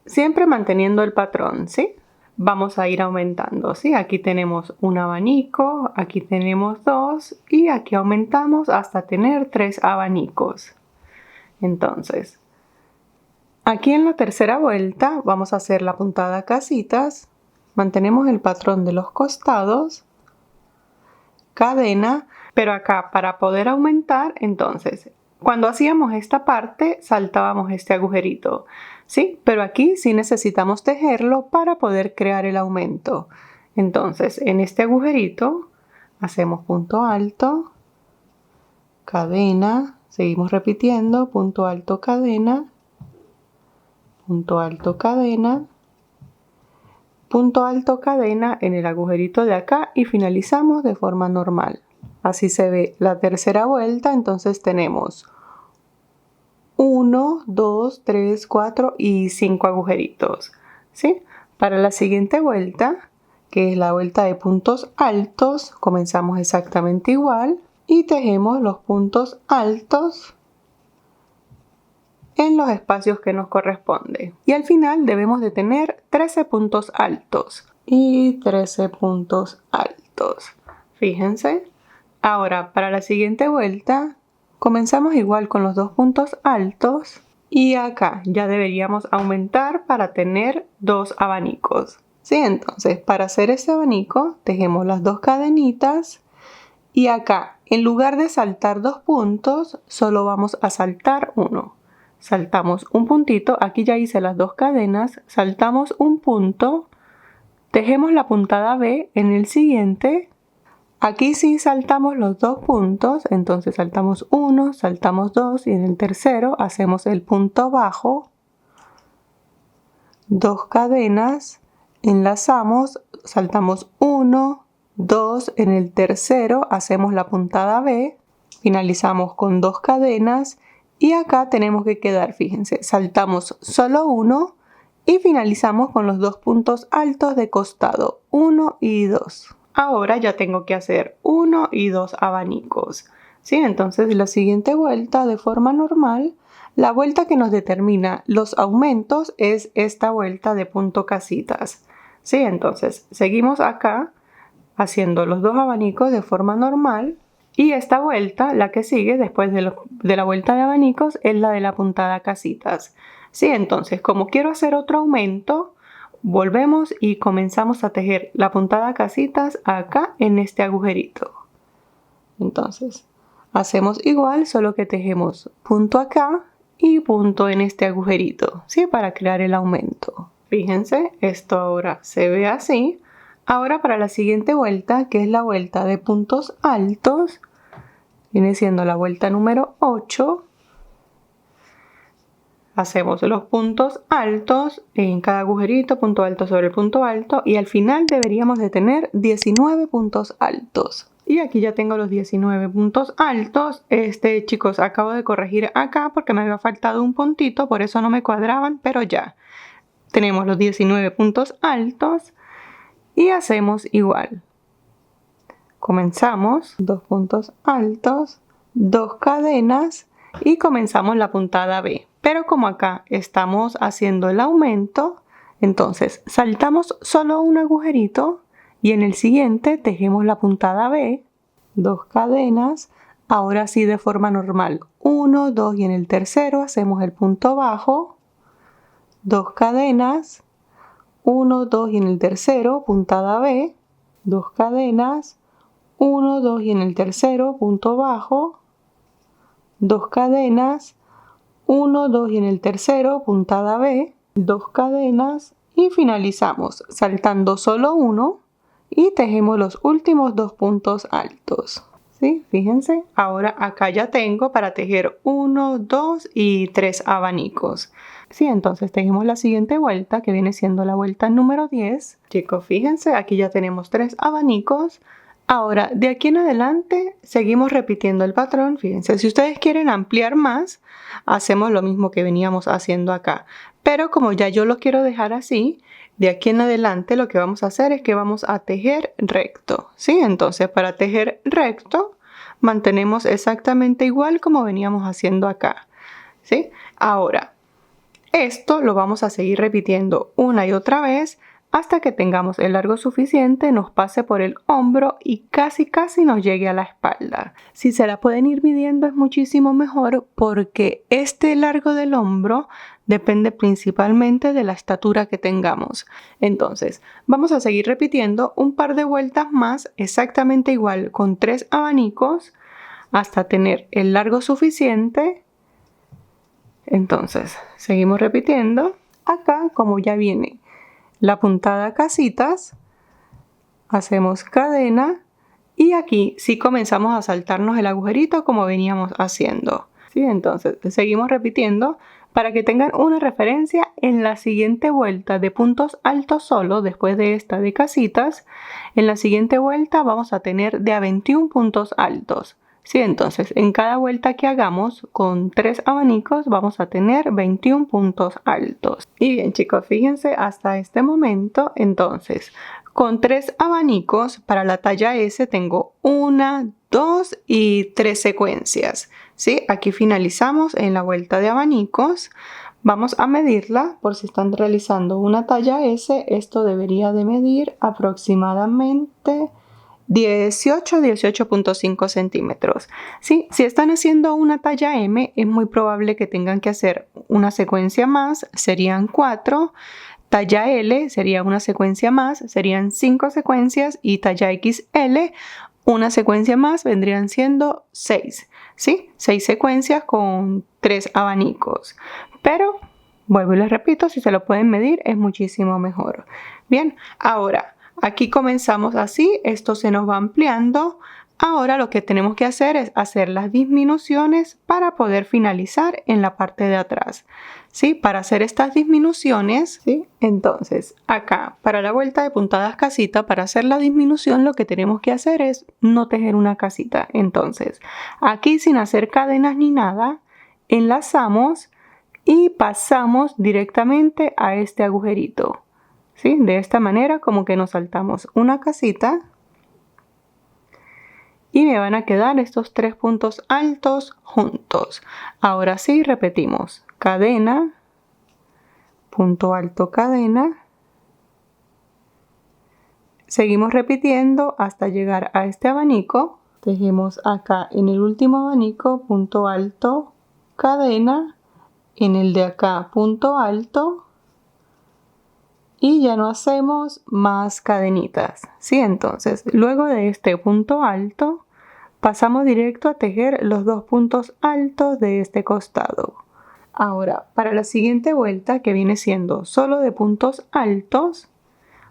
A: siempre manteniendo el patrón, ¿sí? Vamos a ir aumentando, ¿sí? Aquí tenemos un abanico, aquí tenemos 2 y aquí aumentamos hasta tener 3 abanicos. Entonces, aquí en la tercera vuelta vamos a hacer la puntada casitas, mantenemos el patrón de los costados, cadena, pero acá para poder aumentar, entonces, cuando hacíamos esta parte saltábamos este agujerito, ¿sí? Pero aquí sí necesitamos tejerlo para poder crear el aumento. Entonces, en este agujerito hacemos punto alto, cadena, seguimos repitiendo, punto alto, cadena, punto alto, cadena, punto alto, cadena en el agujerito de acá y finalizamos de forma normal. Así se ve la tercera vuelta, entonces tenemos 1, 2, 3, 4 y 5 agujeritos, ¿sí? Para la siguiente vuelta, que es la vuelta de puntos altos, comenzamos exactamente igual y tejemos los puntos altos en los espacios que nos corresponde. Y al final debemos de tener 13 puntos altos y 13 puntos altos. Fíjense. Ahora, para la siguiente vuelta, comenzamos igual con los 2 puntos altos y acá ya deberíamos aumentar para tener 2 abanicos. ¿Sí? Entonces, para hacer ese abanico, tejemos las 2 cadenitas y acá, en lugar de saltar 2 puntos, solo vamos a saltar uno. Saltamos un puntito, aquí ya hice las 2 cadenas, saltamos un punto, tejemos la puntada B en el siguiente. Aquí sí saltamos los 2 puntos, entonces saltamos 1, saltamos 2 y en el tercero hacemos el punto bajo, 2 cadenas, enlazamos, saltamos 1, 2, en el tercero hacemos la puntada B, finalizamos con 2 cadenas y acá tenemos que quedar, fíjense, saltamos solo 1 y finalizamos con los 2 puntos altos de costado, 1 y 2. Ahora ya tengo que hacer 1 y 2 abanicos, ¿sí? Entonces la siguiente vuelta de forma normal, la vuelta que nos determina los aumentos es esta vuelta de punto casitas, ¿sí? Entonces seguimos acá haciendo los 2 abanicos de forma normal y esta vuelta, la que sigue después de la vuelta de abanicos, es la de la puntada casitas, ¿sí? Entonces como quiero hacer otro aumento, volvemos y comenzamos a tejer la puntada casitas acá en este agujerito. Entonces hacemos igual, solo que tejemos punto acá y punto en este agujerito, ¿sí? Para crear el aumento. Fíjense, esto ahora se ve así. Ahora para la siguiente vuelta, que es la vuelta de puntos altos, viene siendo la vuelta número 8. Hacemos los puntos altos en cada agujerito, punto alto sobre punto alto y al final deberíamos de tener 19 puntos altos. Y aquí ya tengo los 19 puntos altos. Chicos, acabo de corregir acá porque me había faltado un puntito, por eso no me cuadraban, pero ya. Tenemos los 19 puntos altos y hacemos igual. Comenzamos 2 puntos altos, 2 cadenas y comenzamos la puntada B. Pero como acá estamos haciendo el aumento, entonces saltamos solo un agujerito y en el siguiente tejemos la puntada B, 2 cadenas, ahora sí de forma normal, 1, 2 y en el tercero hacemos el punto bajo, 2 cadenas, 1, 2 y en el tercero puntada B, 2 cadenas, 1, 2 y en el tercero punto bajo, 2 cadenas, 1, 2 y en el tercero puntada B, 2 cadenas y finalizamos saltando solo uno y tejemos los últimos 2 puntos altos. ¿Sí? Fíjense, ahora acá ya tengo para tejer 1, 2 y 3 abanicos. Sí, entonces tejemos la siguiente vuelta que viene siendo la vuelta número 10. Chicos, fíjense, aquí ya tenemos 3 abanicos. Ahora, de aquí en adelante, seguimos repitiendo el patrón. Fíjense, si ustedes quieren ampliar más, hacemos lo mismo que veníamos haciendo acá. Pero como ya yo lo quiero dejar así, de aquí en adelante lo que vamos a hacer es que vamos a tejer recto, ¿sí? Entonces, para tejer recto, mantenemos exactamente igual como veníamos haciendo acá, ¿sí? Ahora, Esto lo vamos a seguir repitiendo una y otra vez hasta que tengamos el largo suficiente, nos pase por el hombro y casi nos llegue a la espalda. Si se la pueden ir midiendo es muchísimo mejor porque este largo del hombro depende principalmente de la estatura que tengamos. Entonces, vamos a seguir repitiendo un par de vueltas más exactamente igual con 3 abanicos hasta tener el largo suficiente. Entonces, seguimos repitiendo. Acá, como ya viene la puntada casitas, hacemos cadena y aquí sí comenzamos a saltarnos el agujerito como veníamos haciendo. ¿Sí? Entonces, seguimos repitiendo para que tengan una referencia en la siguiente vuelta de puntos altos solo, después de esta de casitas. En la siguiente vuelta vamos a tener de a 21 puntos altos. Sí, entonces en cada vuelta que hagamos con 3 abanicos vamos a tener 21 puntos altos. Y bien chicos, fíjense hasta este momento, entonces con 3 abanicos para la talla S tengo 1, 2 y 3 secuencias. ¿Sí? Aquí finalizamos en la vuelta de abanicos. Vamos a medirla por si están realizando una talla S. Esto debería de medir aproximadamente 18.5 centímetros. ¿Sí? Si están haciendo una talla M, es muy probable que tengan que hacer una secuencia más, serían 4. Talla L sería una secuencia más, serían 5 secuencias. Y talla XL, una secuencia más, vendrían siendo 6. ¿Sí? 6 secuencias con 3 abanicos. Pero, vuelvo y les repito, si se lo pueden medir es muchísimo mejor. Bien, ahora aquí comenzamos así, esto se nos va ampliando. Ahora lo que tenemos que hacer es hacer las disminuciones para poder finalizar en la parte de atrás. ¿Sí? Para hacer estas disminuciones, ¿sí? Entonces acá para la vuelta de puntadas casita, para hacer la disminución lo que tenemos que hacer es no tejer una casita. Entonces aquí sin hacer cadenas ni nada, enlazamos y pasamos directamente a este agujerito. ¿Sí? De esta manera como que nos saltamos una casita y me van a quedar estos 3 puntos altos juntos. Ahora sí repetimos cadena, punto alto, cadena. Seguimos repitiendo hasta llegar a este abanico. Tejemos acá en el último abanico, punto alto, cadena. En el de acá, punto alto. Y ya no hacemos más cadenitas. ¿Sí? Entonces, luego de este punto alto, pasamos directo a tejer los 2 puntos altos de este costado. Ahora, para la siguiente vuelta, que viene siendo solo de puntos altos,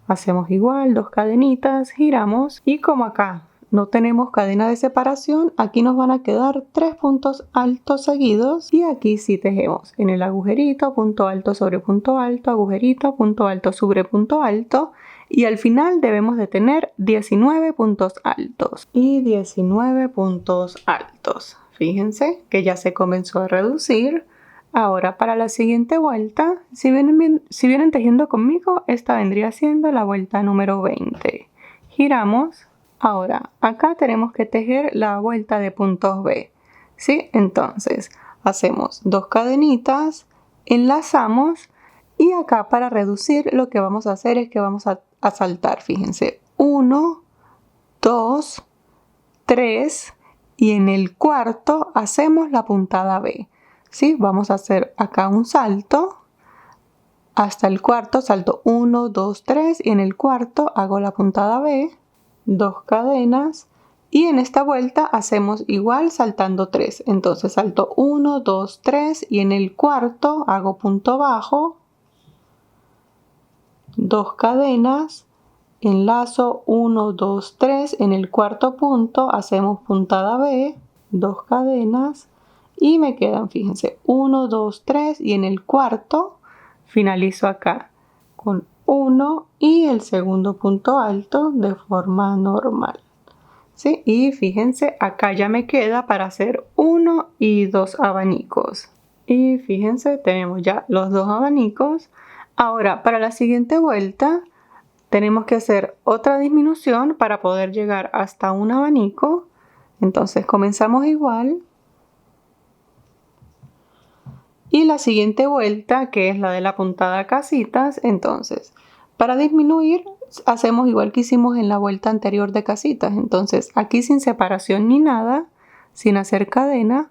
A: hacemos igual 2 cadenitas, giramos y como acá no tenemos cadena de separación, aquí nos van a quedar 3 puntos altos seguidos y aquí sí tejemos en el agujerito, punto alto sobre punto alto, agujerito, punto alto sobre punto alto y al final debemos de tener 19 puntos altos y 19 puntos altos. Fíjense que ya se comenzó a reducir. Ahora para la siguiente vuelta, si vienen tejiendo conmigo, esta vendría siendo la vuelta número 20. Giramos. Ahora acá tenemos que tejer la vuelta de puntos B. ¿Sí? Entonces hacemos 2 cadenitas, enlazamos y acá para reducir lo que vamos a hacer es que vamos a saltar. Fíjense, 1, 2, 3 y en el cuarto hacemos la puntada B. ¿Sí? Vamos a hacer acá un salto hasta el cuarto, salto 1, 2, 3 y en el cuarto hago la puntada B, 2 cadenas y en esta vuelta hacemos igual saltando 3. Entonces salto 1, 2, 3 y en el cuarto hago punto bajo, 2 cadenas, enlazo 1, 2, 3, en el cuarto punto hacemos puntada B, 2 cadenas y me quedan, fíjense, 1, 2, 3 y en el cuarto finalizo acá con 1 y el segundo punto alto de forma normal. ¿Sí? Y fíjense, acá ya me queda para hacer 1 y 2 abanicos. Y fíjense, tenemos ya los 2 abanicos. Ahora, para la siguiente vuelta, tenemos que hacer otra disminución para poder llegar hasta un abanico. Entonces, comenzamos igual. Y la siguiente vuelta, que es la de la puntada casitas, entonces para disminuir hacemos igual que hicimos en la vuelta anterior de casitas. Entonces aquí sin separación ni nada, sin hacer cadena,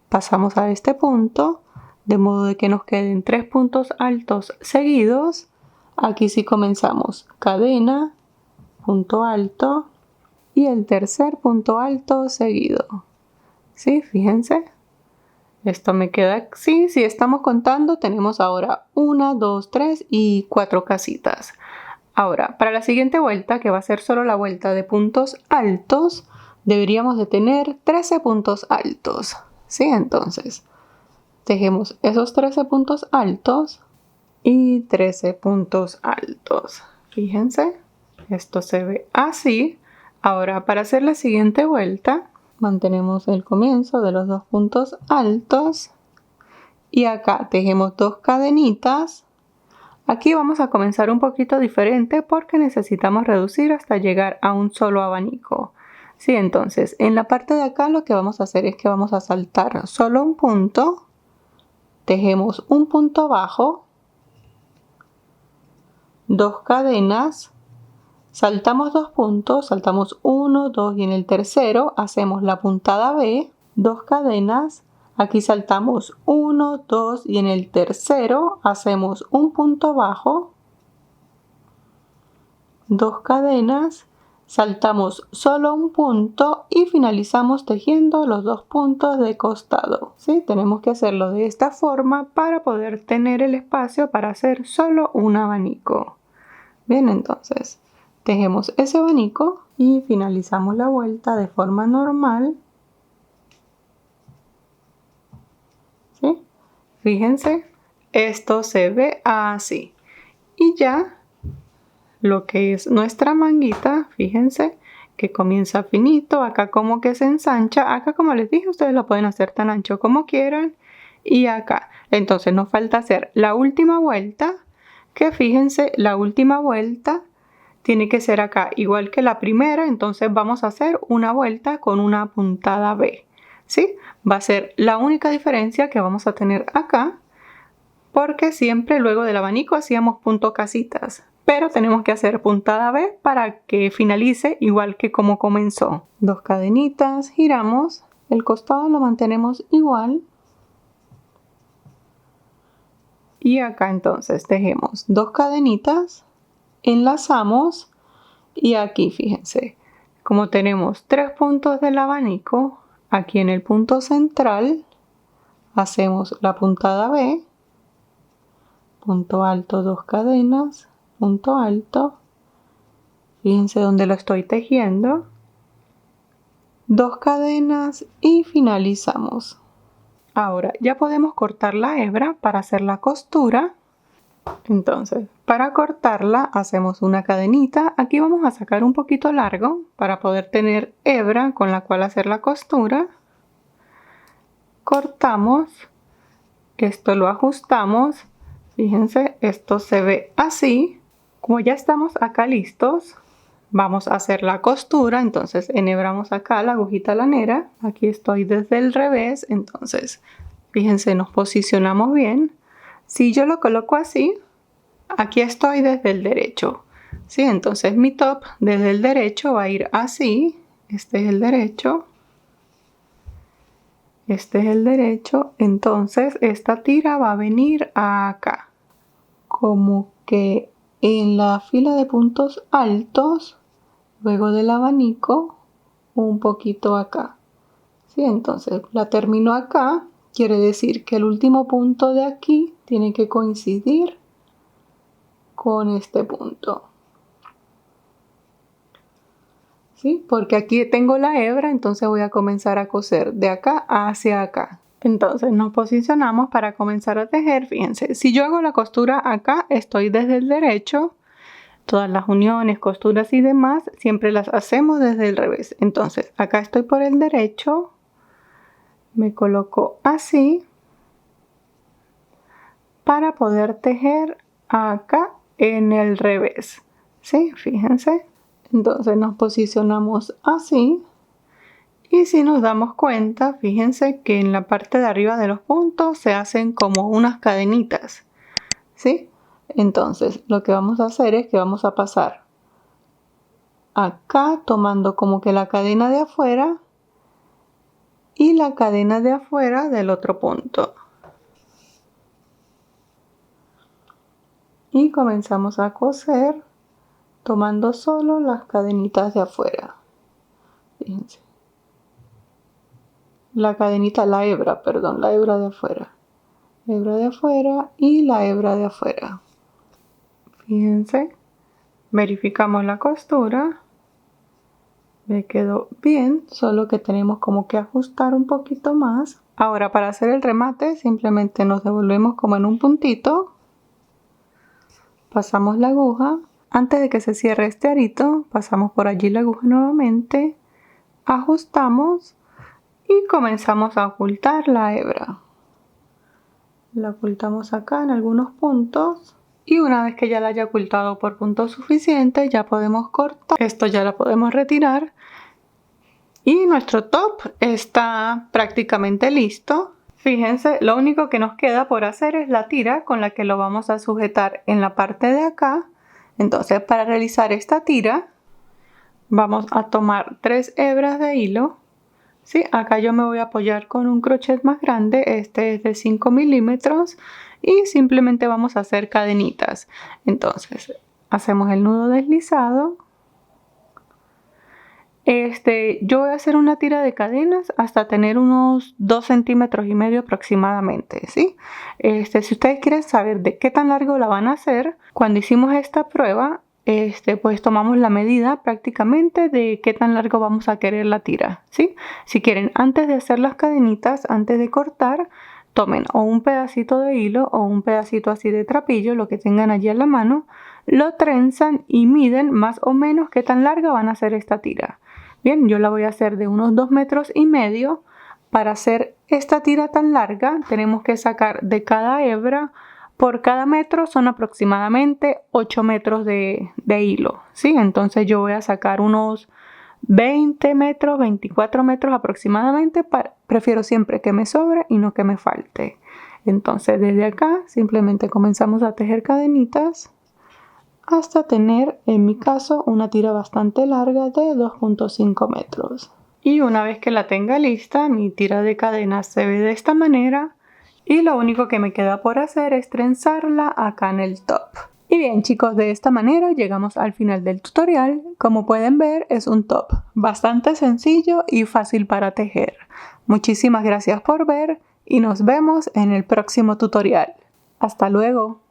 A: pasamos a este punto, de modo de que nos queden 3 puntos altos seguidos. Aquí sí comenzamos cadena, punto alto y el tercer punto alto seguido. ¿Sí? Fíjense. Esto me queda así. Si estamos contando, tenemos ahora 1, 2, 3 y 4 casitas. Ahora, para la siguiente vuelta, que va a ser solo la vuelta de puntos altos, deberíamos de tener 13 puntos altos. ¿Sí? Entonces, tejemos esos 13 puntos altos y 13 puntos altos. Fíjense, esto se ve así. Ahora, para hacer la siguiente vuelta, mantenemos el comienzo de los 2 puntos altos y acá tejemos 2 cadenitas. Aquí vamos a comenzar un poquito diferente porque necesitamos reducir hasta llegar a un solo abanico. Sí, entonces en la parte de acá lo que vamos a hacer es que vamos a saltar solo un punto, tejemos un punto bajo, 2 cadenas, saltamos 2 puntos, saltamos 1, 2 y en el tercero hacemos la puntada B, 2 cadenas, aquí saltamos 1, 2 y en el tercero hacemos un punto bajo, 2 cadenas, saltamos solo un punto y finalizamos tejiendo los 2 puntos de costado. ¿Sí? Tenemos que hacerlo de esta forma para poder tener el espacio para hacer solo un abanico. Bien, entonces tejemos ese abanico y finalizamos la vuelta de forma normal. ¿Sí? Fíjense, esto se ve así. Y ya lo que es nuestra manguita, fíjense que comienza finito, acá como que se ensancha, acá como les dije ustedes lo pueden hacer tan ancho como quieran y acá. Entonces nos falta hacer la última vuelta, que fíjense, la última vuelta tiene que ser acá igual que la primera, entonces vamos a hacer una vuelta con una puntada B. ¿Sí? Va a ser la única diferencia que vamos a tener acá, porque siempre luego del abanico hacíamos punto casitas, pero tenemos que hacer puntada B para que finalice igual que como comenzó. 2 cadenitas, giramos, el costado lo mantenemos igual y acá entonces tejemos 2 cadenitas, enlazamos y aquí fíjense, como tenemos 3 puntos del abanico, aquí en el punto central hacemos la puntada B, punto alto, 2 cadenas, punto alto, fíjense donde lo estoy tejiendo, 2 cadenas y finalizamos. Ahora ya podemos cortar la hebra para hacer la costura. Entonces, para cortarla hacemos una cadenita. Aquí vamos a sacar un poquito largo para poder tener hebra con la cual hacer la costura. Cortamos, esto lo ajustamos. Fíjense, esto se ve así. Como ya estamos acá listos, vamos a hacer la costura. Entonces enhebramos acá la agujita lanera. Aquí estoy desde el revés. Entonces, fíjense, nos posicionamos bien. Si yo lo coloco así, aquí estoy desde el derecho. ¿Sí? Entonces mi top desde el derecho va a ir así. Este es el derecho. Este es el derecho. Entonces esta tira va a venir acá. Como que en la fila de puntos altos, luego del abanico, un poquito acá. ¿Sí? Entonces la termino acá, quiere decir que el último punto de aquí tiene que coincidir con este punto. ¿Sí? Porque aquí tengo la hebra, entonces voy a comenzar a coser de acá hacia acá. Entonces nos posicionamos para comenzar a tejer. Fíjense, si yo hago la costura acá, estoy desde el derecho. Todas las uniones, costuras y demás, siempre las hacemos desde el revés. Entonces, acá estoy por el derecho. Me coloco así para poder tejer acá en el revés. ¿Sí? Fíjense. Entonces nos posicionamos así. Y si nos damos cuenta, fíjense que en la parte de arriba de los puntos se hacen como unas cadenitas, ¿sí? Entonces, lo que vamos a hacer es que vamos a pasar acá tomando como que la cadena de afuera y la cadena de afuera del otro punto. Y comenzamos a coser tomando solo las cadenitas de afuera. Fíjense. La hebra de afuera. Hebra de afuera y la hebra de afuera. Fíjense. Verificamos la costura. Me quedó bien, solo que tenemos como que ajustar un poquito más. Ahora, para hacer el remate, simplemente nos devolvemos como en un puntito. Pasamos la aguja. Antes de que se cierre este arito, pasamos por allí la aguja nuevamente. Ajustamos y comenzamos a ocultar la hebra. La ocultamos acá en algunos puntos. Y una vez que ya la haya ocultado por puntos suficientes, ya podemos cortar. Esto ya lo podemos retirar. Y nuestro top está prácticamente listo. Fíjense, lo único que nos queda por hacer es la tira con la que lo vamos a sujetar en la parte de acá. Entonces, para realizar esta tira, vamos a tomar 3 hebras de hilo. ¿Sí? Acá yo me voy a apoyar con un crochet más grande, este es de 5 milímetros. Y simplemente vamos a hacer cadenitas. Entonces, hacemos el nudo deslizado. Yo voy a hacer una tira de cadenas hasta tener unos 2,5 centímetros aproximadamente, ¿sí? Si ustedes quieren saber de qué tan largo la van a hacer, cuando hicimos esta prueba, pues tomamos la medida prácticamente de qué tan largo vamos a querer la tira, ¿sí? Si quieren, antes de hacer las cadenitas, antes de cortar, tomen o un pedacito de hilo o un pedacito así de trapillo, lo que tengan allí a la mano, lo trenzan y miden más o menos qué tan larga van a hacer esta tira. Bien, yo la voy a hacer de unos 2,5 metros. Para hacer esta tira tan larga tenemos que sacar de cada hebra, por cada metro son aproximadamente 8 metros de hilo, ¿sí? Entonces yo voy a sacar unos 20 metros, 24 metros aproximadamente. Prefiero siempre que me sobre y no que me falte. Entonces desde acá simplemente comenzamos a tejer cadenitas hasta tener, en mi caso, una tira bastante larga de 2,5 metros. Y una vez que la tenga lista, mi tira de cadenas se ve de esta manera. Y lo único que me queda por hacer es trenzarla acá en el top. Y bien chicos, de esta manera llegamos al final del tutorial. Como pueden ver, es un top bastante sencillo y fácil para tejer. Muchísimas gracias por ver y nos vemos en el próximo tutorial. Hasta luego.